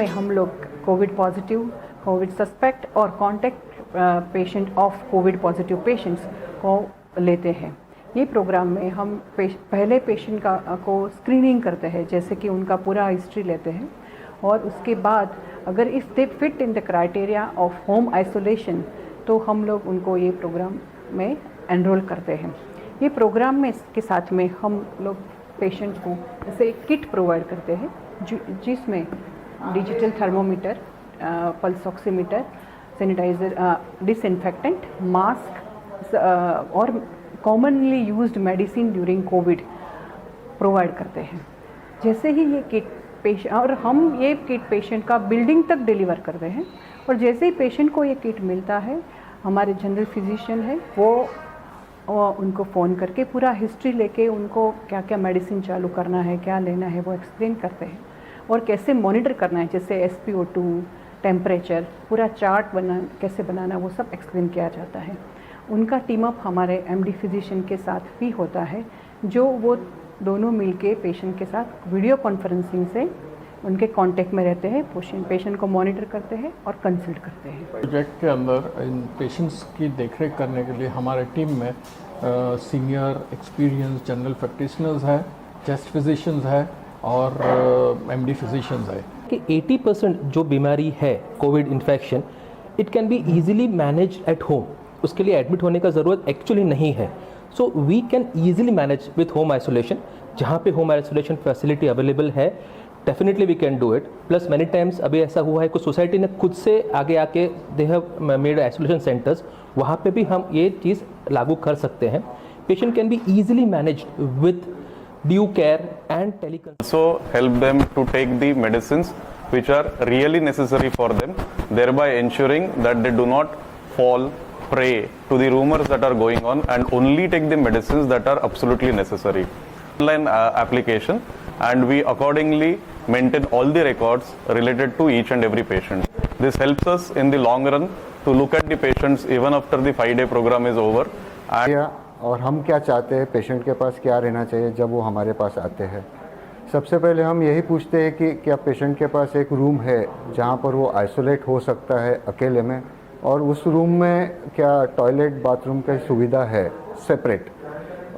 में हम लोग कोविड पॉजिटिव, कोविड सस्पेक्ट और contact patient of Covid positive patients को लेते हैं। ये प्रोग्राम में हम पहले पेशेंट को स्क्रीनिंग करते हैं, जैसे कि उनका पूरा हिस्ट्री लेते हैं, और उसके बाद अगर if they fit in the criteria of home isolation तो हम लोग उनको ये प्रोग्राम में एनरोल करते हैं। ये प्रोग्राम में के साथ में हम लोग पेशेंट को जैसे एक किट प्रोवाइड करते हैं जिसमें digital thermometer, pulse oximeter, sanitizer, disinfectant, mask और commonly used medicine during COVID provide करते हैं। जैसे ही ये किट और हम ये किट पेशेंट का बिल्डिंग तक डिलीवर करते हैं, और जैसे ही पेशेंट को ये किट मिलता है, हमारे जनरल फिजिशियन है वो उनको फ़ोन करके पूरा हिस्ट्री लेके उनको क्या क्या मेडिसिन चालू करना है, क्या लेना है, वो एक्सप्लेन करते हैं, और कैसे मॉनिटर करना है, जैसे SpO2, टेम्परेचर, पूरा चार्ट कैसे बनाना, वो सब एक्सप्लेन किया जाता है। उनका टीम अप हमारे MD फिजिशियन के साथ भी होता है, जो वो दोनों मिलके पेशेंट के साथ वीडियो कॉन्फ्रेंसिंग से उनके कांटेक्ट में रहते हैं, पेशेंट को मॉनिटर करते हैं और कंसल्ट करते हैं। प्रोजेक्ट के अंदर इन पेशेंट्स की देखरेख करने के लिए हमारे टीम में सीनियर एक्सपीरियंस जनरल प्रैक्टिशनर्स है, चेस्ट फिजिशियंस है और MD फिजिशियंस है। कि 80% जो बीमारी है covid infection, it can be easily manage at home. उसके लिए एडमिट होने का ज़रूरत एक्चुअली नहीं है। So we can easily manage with home isolation. जहाँ पे होम आइसोलेशन फैसिलिटी अवेलेबल है, definitely we can do it. Plus many times अभी ऐसा हुआ है कुछ सोसाइटी ने खुद से आगे आके they have made isolation centres, वहाँ पे भी हम ये चीज़ लागू कर सकते हैं। Patient can be easily managed with due care and teleconsult. Also help them to take the medicines which are really necessary for them, thereby ensuring that they do not fall prey to the rumors that are going on, and only take the medicines that are absolutely necessary. Online application, and we accordingly maintain all the records related to each and every patient. This helps us in the long run to look at the patients even after the 5-day program is over. और हम क्या चाहते हैं, patient के पास क्या रहना चाहिए जब वो हमारे पास आते हैं। सबसे पहले हम यही पूछते हैं कि क्या पेशेंट के पास एक रूम है जहाँ पर वो आइसोलेट हो सकता है अकेले में, और उस रूम में क्या टॉयलेट बाथरूम की सुविधा है सेपरेट।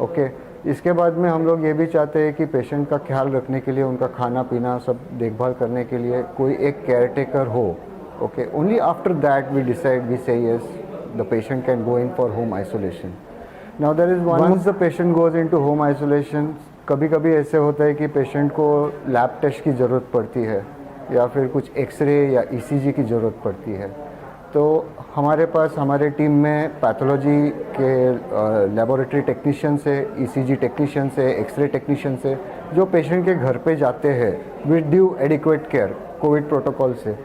ओके, इसके बाद में हम लोग ये भी चाहते हैं कि पेशेंट का ख्याल रखने के लिए, उनका खाना पीना सब देखभाल करने के लिए कोई एक केयर टेकर हो। Okay, only after that we decide, we say yes the patient can go in for home isolation. Now there is once the patient goes into home isolation, कभी कभी ऐसे होता है कि पेशेंट को लैब टेस्ट की ज़रूरत पड़ती है, या फिर कुछ एक्सरे या ECG की ज़रूरत पड़ती है। तो हमारे पास हमारे टीम में पैथोलॉजी के लेबोरेटरी टेक्नीशियन से, ECG टेक्नीशियन से, एक्सरे टेक्नीशियन से, जो पेशेंट के घर पे जाते हैं with due adequate care Covid protocol से,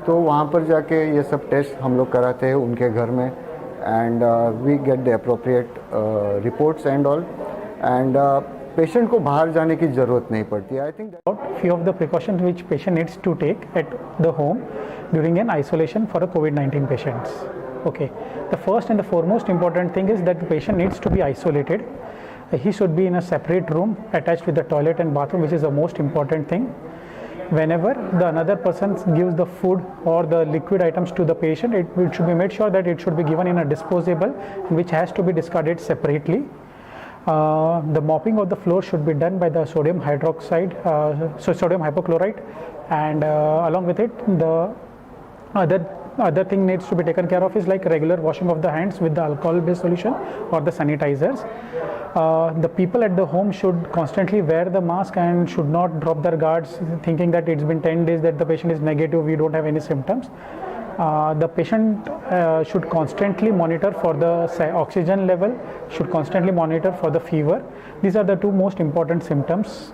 तो वहाँ पर जाके ये सब टेस्ट हम लोग कराते हैं उनके घर में, and we get the appropriate reports and all, and patient को बाहर जाने की ज़रूरत नहीं पड़ती। I think that few of the precautions which patient needs to take at the home during an isolation for a COVID-19 patients. Okay, the first and the foremost important thing is that the patient needs to be isolated. He should be in a separate room attached with the toilet and bathroom, which is the most important thing. Whenever the another person gives the food or the liquid items to the patient, it should be made sure that it should be given in a disposable which has to be discarded separately. The mopping of the floor should be done by the sodium hydroxide, sodium hypochlorite, and along with it the other thing needs to be taken care of is like regular washing of the hands with the alcohol based solution or the sanitizers. The people at the home should constantly wear the mask and should not drop their guards thinking that it's been 10 days that the patient is negative, we don't have any symptoms. The patient should constantly monitor for the oxygen level, should constantly monitor for the fever. These are the two most important symptoms,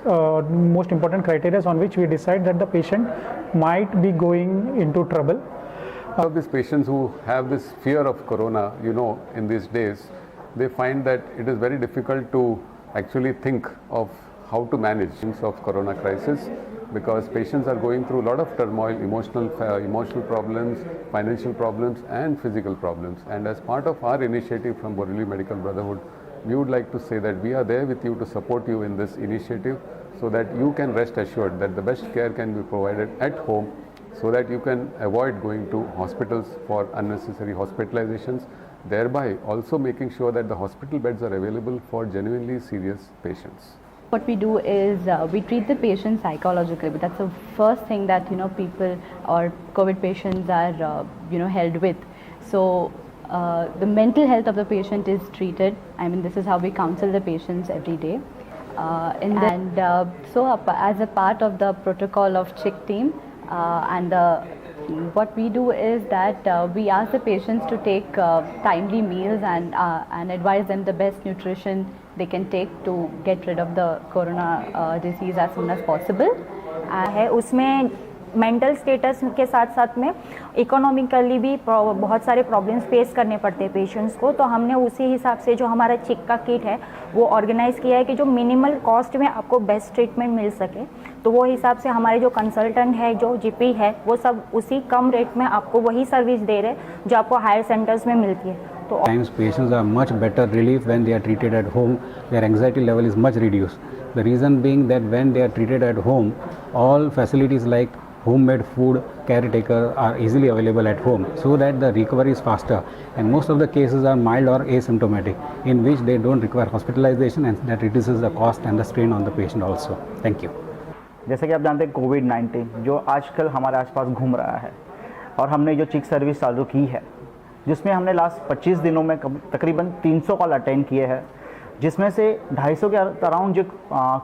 most important criteria on which we decide that the patient might be going into trouble. Of these patients who have this fear of corona, in these days, they find that it is very difficult to actually think of how to manage things of corona crisis, because patients are going through a lot of turmoil, emotional problems, financial problems and physical problems. And as part of our initiative from Borivali Medical Brotherhood, we would like to say that we are there with you to support you in this initiative, so that you can rest assured that the best care can be provided at home, so that you can avoid going to hospitals for unnecessary hospitalizations, thereby also making sure that the hospital beds are available for genuinely serious patients. What we do is we treat the patient psychologically, but that's the first thing that people or COVID patients are held with. So the mental health of the patient is treated. I mean, this is how we counsel the patients every day. So as a part of the protocol of CHIC team, what we do is that we ask the patients to take timely meals and advise them the best nutrition they can take to get rid of the corona disease as soon as possible. है उसमें mental status के साथ साथ में economically भी बहुत सारे problems face करने पड़ते हैं पेशेंट्स को, तो हमने उसी हिसाब से जो हमारा चिक का किट है वो ऑर्गेनाइज़ किया है कि जो मिनिमल कॉस्ट में आपको बेस्ट ट्रीटमेंट मिल सके। तो वो हिसाब से हमारे जो कंसल्टेंट है, जो जीपी है, वो सब उसी कम रेट में आपको वही सर्विस दे रहे जो आपको हायर सेंटर्स में मिलती है। तो times patients are much better relief when they are treated at home. Their anxiety level is much reduced. The reason being that when they are treated at home, all facilities like homemade food, caretaker are easily available at home, so that the recovery is faster, and most of the cases are mild or asymptomatic, in which they don't require hospitalization, and that reduces the cost and the strain on the patient also. Thank you. जैसे कि आप जानते हैं कोविड-19 जो आजकल हमारे आसपास घूम रहा है, और हमने जो चिक सर्विस चालू की है जिसमें हमने लास्ट 25 दिनों में तकरीबन 300 कॉल अटेंड किए हैं, जिसमें से 250 के अराउंड जो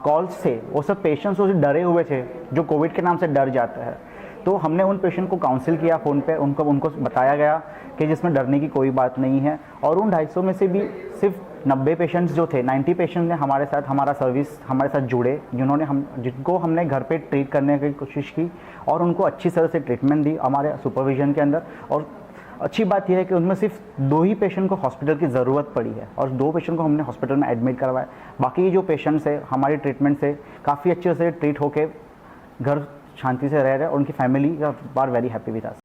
कॉल्स थे वो सब पेशेंट्स जो डरे हुए थे, जो कोविड के नाम से डर जाते हैं। तो हमने उन पेशेंट को काउंसिल किया फ़ोन पे, उनको बताया गया कि जिसमें डरने की कोई बात नहीं है। और उन 250 में से भी सिर्फ 90 पेशेंट्स जो थे, 90 पेशेंट्स ने हमारे साथ हमारे साथ जुड़े, जिनको हमने घर पे ट्रीट करने की कोशिश की और उनको अच्छी तरह से ट्रीटमेंट दी हमारे सुपरविजन के अंदर। और अच्छी बात यह है कि उनमें सिर्फ 2 ही पेशेंट को हॉस्पिटल की ज़रूरत पड़ी है और 2 पेशेंट को हमने हॉस्पिटल में एडमिट करवाया। बाकी जो पेशेंट्स है हमारी ट्रीटमेंट से काफ़ी अच्छे से ट्रीट होके घर शांति से रह रहे हैं और उनकी family are very happy with us.